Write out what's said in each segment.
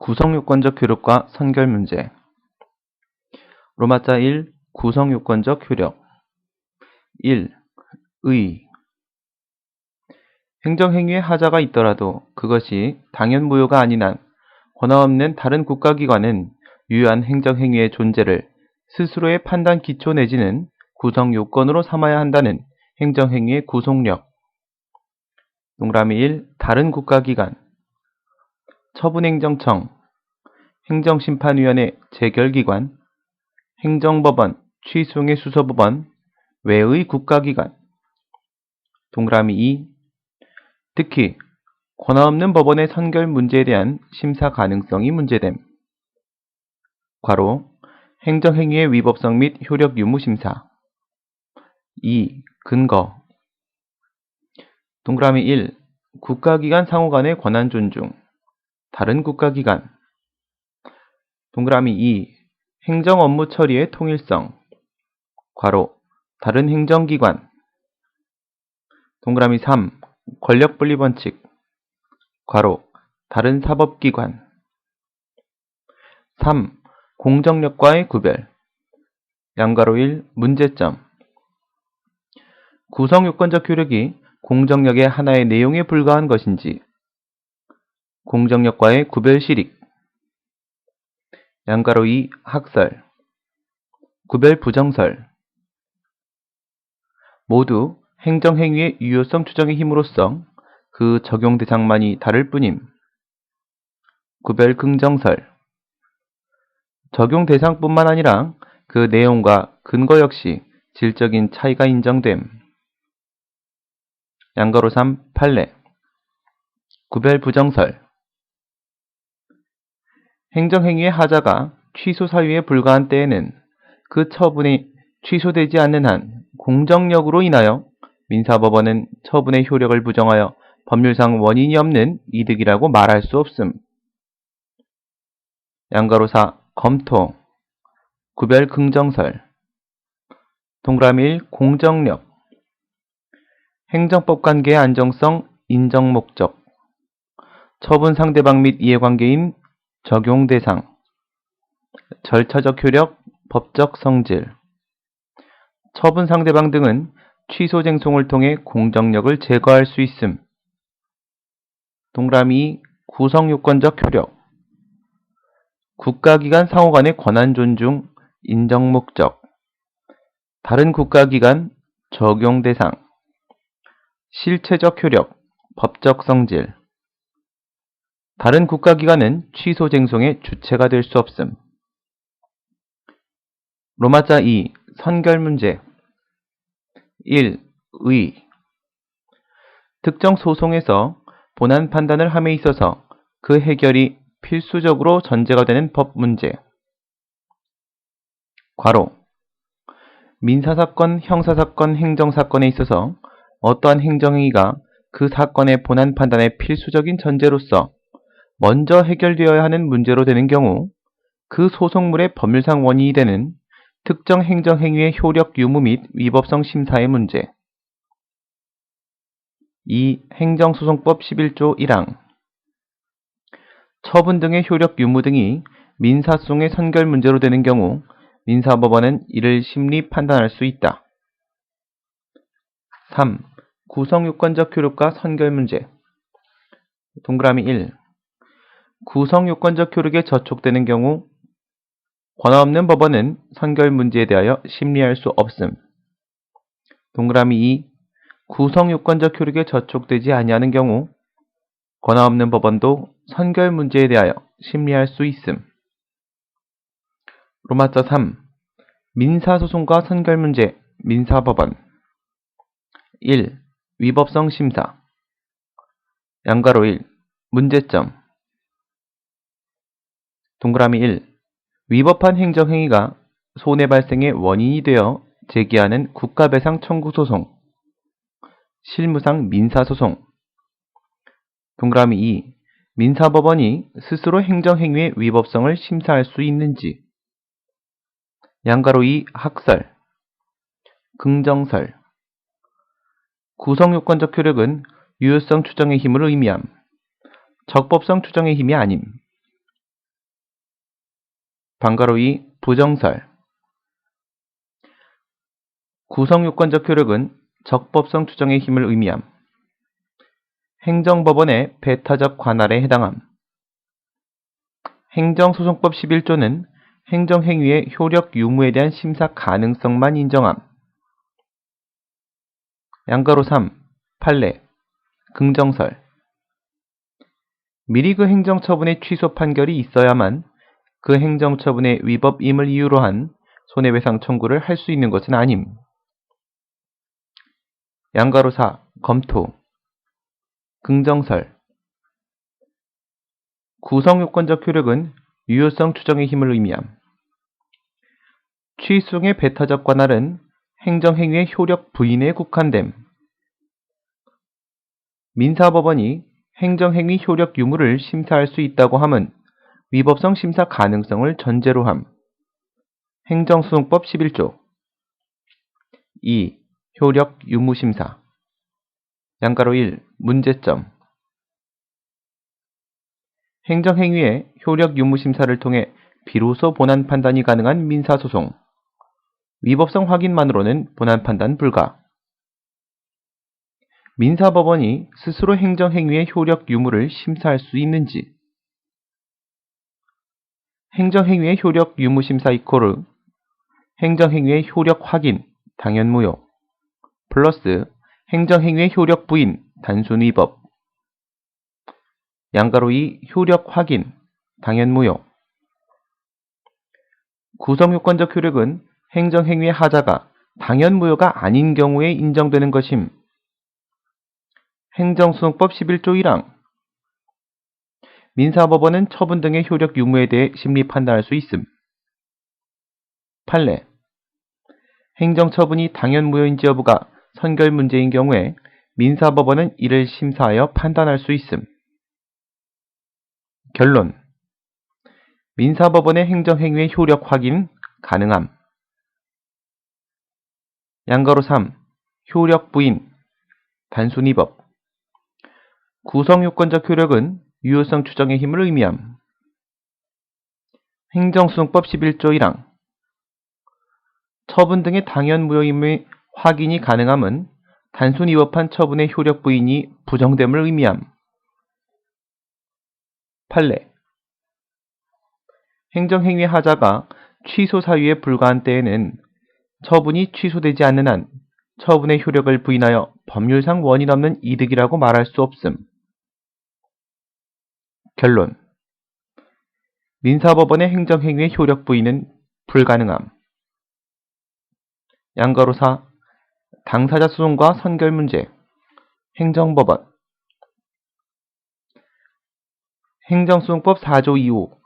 구성요건적 효력과 선결 문제. 로마자 1. 구성요건적 효력. 1. 의. 행정행위에 하자가 있더라도 그것이 당연무효가 아닌 한 권한없는 다른 국가기관은 유효한 행정행위의 존재를 스스로의 판단 기초 내지는 구성요건으로 삼아야 한다는 행정행위의 구속력. 동그라미 1. 다른 국가기관. 처분행정청, 행정심판위원회 재결기관, 행정법원, 취소용의 수서법원, 외의 국가기관. 동그라미 2. 특히 권한없는 법원의 선결 문제에 대한 심사 가능성이 문제됨. 괄호 행정행위의 위법성 및 효력 유무 심사. 2. 근거. 동그라미 1. 국가기관 상호 간의 권한 존중. 다른 국가기관. 동그라미 2. 행정 업무 처리의 통일성. 괄호 다른 행정기관. 동그라미 3. 권력분리 원칙. 괄호 다른 사법기관. 3. 공정력과의 구별. 양괄호 1. 문제점. 구성요건적 효력이 공정력의 하나의 내용에 불과한 것인지. 공정력과의 구별 실익. 양괄호 2. 학설. 구별 부정설. 모두 행정행위의 유효성 추정의 힘으로써 그 적용 대상만이 다를 뿐임. 구별 긍정설. 적용 대상뿐만 아니라 그 내용과 근거 역시 질적인 차이가 인정됨. 양괄호 3. 판례. 구별 부정설. 행정행위의 하자가 취소 사유에 불과한 때에는 그 처분이 취소되지 않는 한 공정력으로 인하여 민사법원은 처분의 효력을 부정하여 법률상 원인이 없는 이득이라고 말할 수 없음. 양괄호 4. 검토. 구별 긍정설. 동그라미 1. 공정력. 행정법 관계의 안정성, 인정 목적. 처분 상대방 및 이해관계인 적용 대상. 절차적 효력, 법적 성질. 처분 상대방 등은 취소 쟁송을 통해 공정력을 제거할 수 있음. 동그라미 2. 구성요건적 효력. 국가기관 상호 간의 권한 존중, 인정 목적. 다른 국가기관, 적용 대상. 실체적 효력, 법적 성질. 다른 국가기관은 취소 쟁송의 주체가 될 수 없음. 로마자 2. 선결 문제. 1. 의. 특정 소송에서 본안 판단을 함에 있어서 그 해결이 필수적으로 전제가 되는 법 문제. 괄호 민사사건, 형사사건, 행정사건에 있어서 어떠한 행정행위가 그 사건의 본안 판단의 필수적인 전제로서 먼저 해결되어야 하는 문제로 되는 경우 그 소송물의 법률상 원인이 되는 특정 행정행위의 효력 유무 및 위법성 심사의 문제. 2. 행정소송법 11조 1항. 처분 등의 효력 유무 등이 민사소송의 선결 문제로 되는 경우 민사법원은 이를 심리 판단할 수 있다. 3. 구성요건적 효력과 선결 문제. 동그라미 1. 구성요건적 효력에 저촉되는 경우 권한없는 법원은 선결 문제에 대하여 심리할 수 없음. 동그라미 2. 구성요건적 효력에 저촉되지 아니하는 경우 권한없는 법원도 선결 문제에 대하여 심리할 수 있음. 로마자 3. 민사소송과 선결 문제, 민사법원. 1. 위법성 심사. 양괄호 1. 문제점. 동그라미 1. 위법한 행정행위가 손해 발생의 원인이 되어 제기하는 국가배상 청구 소송. 실무상 민사소송. 동그라미 2. 민사법원이 스스로 행정행위의 위법성을 심사할 수 있는지. 양괄호 2. 학설. 긍정설. 구성요건적 효력은 유효성 추정의 힘을 의미함. 적법성 추정의 힘이 아님. 방가로 2 부정설. 구성요건적 효력은 적법성 추정의 힘을 의미함. 행정법원의 배타적 관할에 해당함. 행정소송법 11조는 행정행위의 효력 유무에 대한 심사 가능성만 인정함. 양가로 3 판례 긍정설. 미리 그 행정처분의 취소 판결이 있어야만 그 행정처분의 위법임을 이유로 한 손해배상 청구를 할 수 있는 것은 아님. 양가로 4 검토 긍정설. 구성요건적 효력은 유효성 추정의 힘을 의미함. 취소의 배타적 관할은 행정행위의 효력 부인에 국한됨. 민사법원이 행정행위 효력 유무를 심사할 수 있다고 함은 위법성 심사 가능성을 전제로 함. 행정소송법 11조 2. 효력 유무 심사. 양가로 1 문제점. 행정행위의 효력 유무 심사를 통해 비로소 본안 판단이 가능한 민사소송. 위법성 확인만으로는 본안 판단 불가. 민사법원이 스스로 행정행위의 효력 유무를 심사할 수 있는지. 행정행위의 효력 유무 심사 이코르 행정행위의 효력 확인 당연 무효 플러스 행정행위의 효력 부인 단순 위법. 양가로 2 효력 확인 당연 무효. 구성요건적 효력은 행정행위의 하자가 당연 무효가 아닌 경우에 인정되는 것임. 행정소송법 11조 1항. 민사법원은 처분 등의 효력 유무에 대해 심리 판단할 수 있음. 판례. 행정처분이 당연 무효인지 여부가 선결 문제인 경우에 민사법원은 이를 심사하여 판단할 수 있음. 결론. 민사법원의 행정행위의 효력 확인 가능함. 양가로 3 효력 부인 단순 위법. 구성요건적 효력은 유효성 추정의 힘을 의미함. 행정소송법 11조 1항. 처분 등의 당연 무효임의 확인이 가능함은 단순 위법한 처분의 효력 부인이 부정됨을 의미함. 판례. 행정행위 하자가 취소 사유에 불과한 때에는 처분이 취소되지 않는 한 처분의 효력을 부인하여 법률상 원인 없는 이득이라고 말할 수 없음. 결론. 민사법원의 행정행위의 효력 부인은 불가능함. 양가로 4 당사자 소송과 선결 문제. 행정법원. 행정소송법 4조 2호.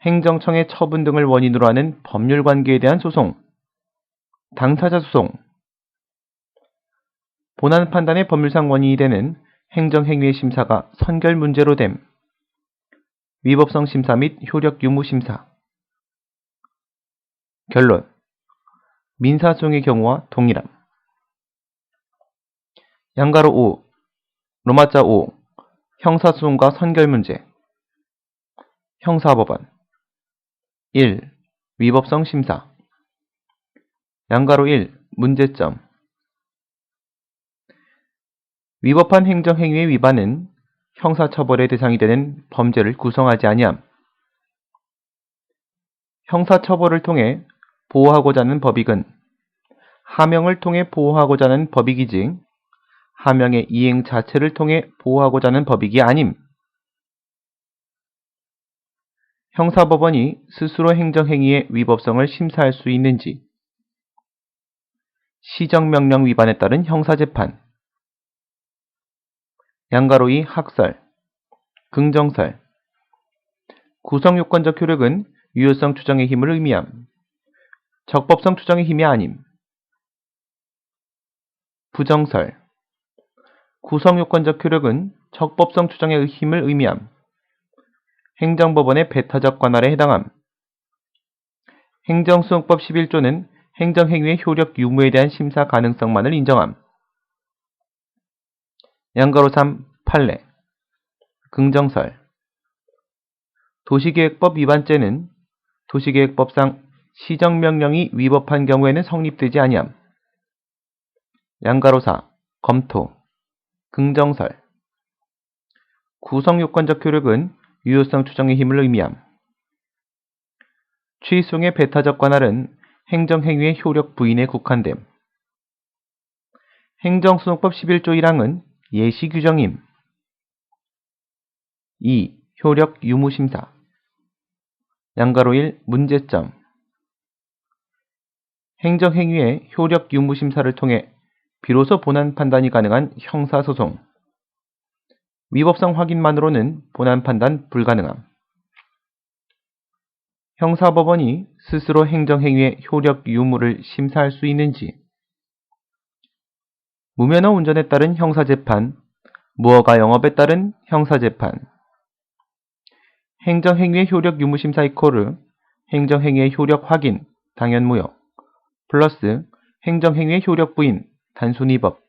행정청의 처분 등을 원인으로 하는 법률관계에 대한 소송. 당사자 소송. 본안 판단의 법률상 원인이 되는 행정행위의 심사가 선결 문제로 됨. 위법성 심사 및 효력 유무 심사. 결론. 민사소송의 경우와 동일함. 양가로 5 로마자 5 형사소송과 선결 문제. 형사법원. 1. 위법성 심사. 양가로 1 문제점. 위법한 행정행위의 위반은 형사처벌의 대상이 되는 범죄를 구성하지 아니함. 형사처벌을 통해 보호하고자 하는 법익은 하명을 통해 보호하고자 하는 법익이지 하명의 이행 자체를 통해 보호하고자 하는 법익이 아님. 형사법원이 스스로 행정행위의 위법성을 심사할 수 있는지. 시정명령 위반에 따른 형사재판. 양가로 2 학설 긍정설. 구성요건적 효력은 유효성 추정의 힘을 의미함. 적법성 추정의 힘이 아님. 부정설. 구성요건적 효력은 적법성 추정의 힘을 의미함. 행정법원의 배타적 관할에 해당함. 행정소송법 11조는 행정행위의 효력 유무에 대한 심사 가능성만을 인정함. 양가로 3 판례 긍정설. 도시계획법 위반죄는 도시계획법상 시정명령이 위법한 경우에는 성립되지 아니함. 양가로사, 검토, 긍정설. 구성요건적 효력은 유효성 추정의 힘을 의미함. 취소의 배타적 관할은 행정행위의 효력 부인에 국한됨. 행정소송법 11조 1항은 예시규정임. 2. 효력 유무심사. 양가로 1. 문제점. 행정행위의 효력 유무심사를 통해 비로소 본안 판단이 가능한 형사소송. 위법성 확인만으로는 본안 판단 불가능함. 형사법원이 스스로 행정행위의 효력 유무를 심사할 수 있는지. 무면허 운전에 따른 형사재판, 무허가 영업에 따른 형사재판. 행정행위의 효력 유무심사 이코르 행정행위의 효력 확인, 당연무효 플러스 행정행위의 효력 부인, 단순위법.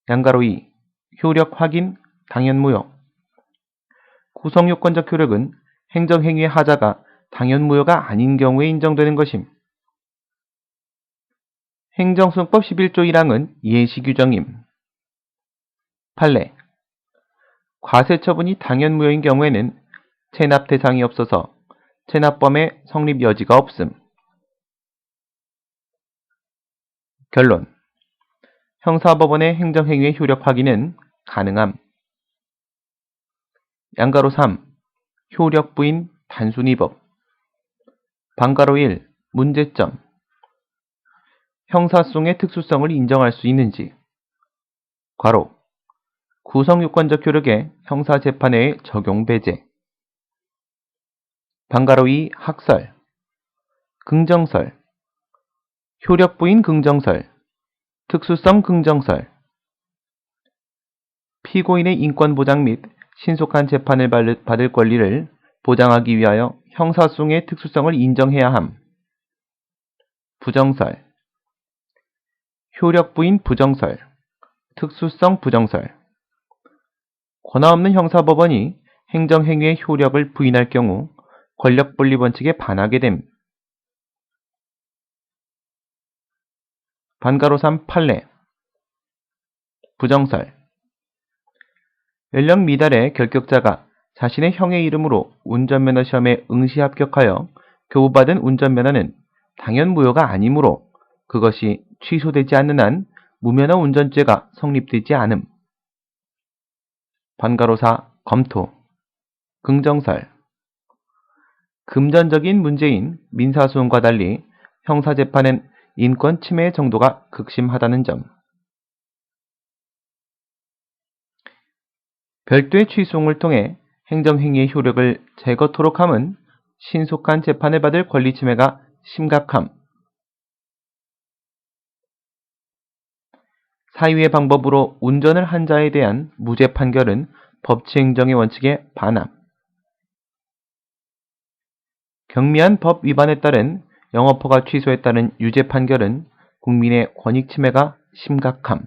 양가로 2. 효력 확인, 당연무효. 구성요건적 효력은 행정행위의 하자가 당연무효가 아닌 경우에 인정되는 것임. 행정소송법 11조 1항은 예시규정임. 판례. 과세처분이 당연무효인 경우에는 체납 대상이 없어서 체납범의 성립 여지가 없음. 결론. 형사법원의 행정행위의 효력 확인은 가능함. 양가로 3. 효력 부인 단순위법. 반가로 1. 문제점. 형사소송의 특수성을 인정할 수 있는지. 괄호. 구성요건적 효력의 형사재판의 적용 배제. 반가로 2. 학설. 긍정설. 효력 부인 긍정설. 특수성 긍정설. 피고인의 인권보장 및 신속한 재판을 받을 권리를 보장하기 위하여 형사소송의 특수성을 인정해야 함. 부정설. 효력 부인 부정설. 특수성 부정설. 권한없는 형사법원이 행정행위의 효력을 부인할 경우 권력분리 원칙에 반하게 됨. 반가로 3. 판례. 부정설. 연령 미달의 결격자가 자신의 형의 이름으로 운전면허 시험에 응시 합격하여 교부받은 운전면허는 당연무효가 아니므로 그것이 취소되지 않는 한 무면허 운전죄가 성립되지 않음. 반가로 4. 검토. 긍정설. 금전적인 문제인 민사소송과 달리 형사재판은 인권 침해의 정도가 극심하다는 점. 별도의 취소송을 통해 행정행위의 효력을 제거토록 함은 신속한 재판을 받을 권리 침해가 심각함. 사유의 방법으로 운전을 한 자에 대한 무죄 판결은 법치행정의 원칙에 반함. 경미한 법 위반에 따른 영업허가 취소에 따른 유죄 판결은 국민의 권익 침해가 심각함.